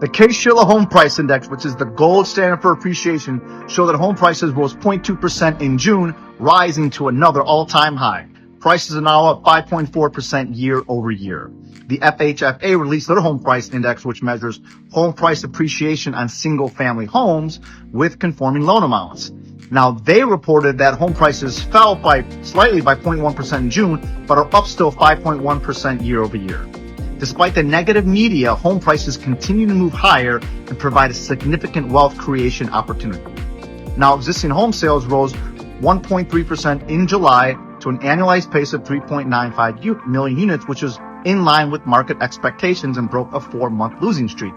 The Case-Shiller Home Price Index, which is the gold standard for appreciation, showed that home prices rose 0.2% in June, rising to another all-time high. Prices are now up 5.4% year over year. The FHFA released their home price index, which measures home price appreciation on single-family homes with conforming loan amounts. Now, they reported that home prices fell slightly by 0.1% in June, but are up still 5.1% year over year. Despite the negative media, home prices continue to move higher and provide a significant wealth creation opportunity. Now, existing home sales rose 1.3% in July to an annualized pace of 3.95 million units, which is in line with market expectations and broke a 4-month losing streak.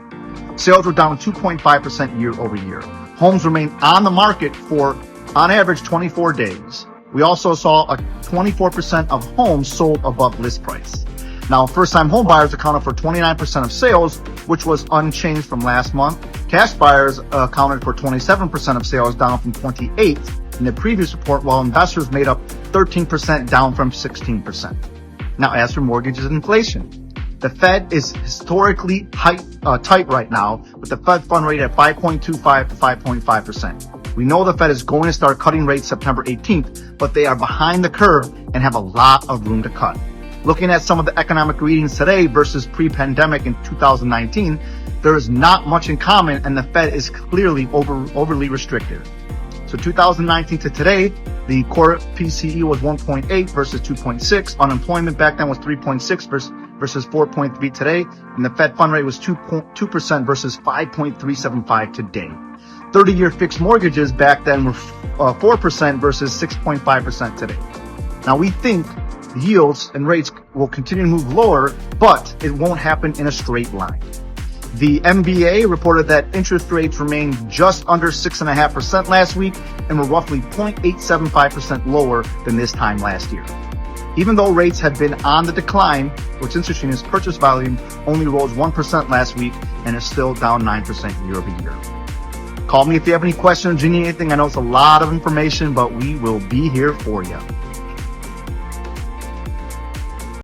Sales were down 2.5% year over year. Homes remain on the market for, on average, 24 days. We also saw a 24% of homes sold above list price. Now, first-time home buyers accounted for 29% of sales, which was unchanged from last month. Cash buyers accounted for 27% of sales, down from 28% in the previous report, while investors made up 13%, down from 16%. Now, as for mortgages and inflation, the Fed is historically tight right now, with the Fed fund rate at 5.25 to 5.5%. We know the Fed is going to start cutting rates September 18th, but they are behind the curve and have a lot of room to cut. Looking at some of the economic readings today versus pre-pandemic in 2019, there is not much in common, and the Fed is clearly overly restrictive. So 2019 to today, the core PCE was 1.8 versus 2.6. Unemployment back then was 3.6 versus 4.3 today. And the Fed fund rate was 2% versus 5.375 today. 30-year fixed mortgages back then were 4% versus 6.5% today. Now, we think yields and rates will continue to move lower, but it won't happen in a straight line. The MBA reported that interest rates remained just under 6.5% last week and were roughly 0.875% lower than this time last year. Even though rates have been on the decline, what's interesting is purchase volume only rose 1% last week and is still down 9% year over year. Call me if you have any questions or need anything. I know it's a lot of information, but we will be here for you.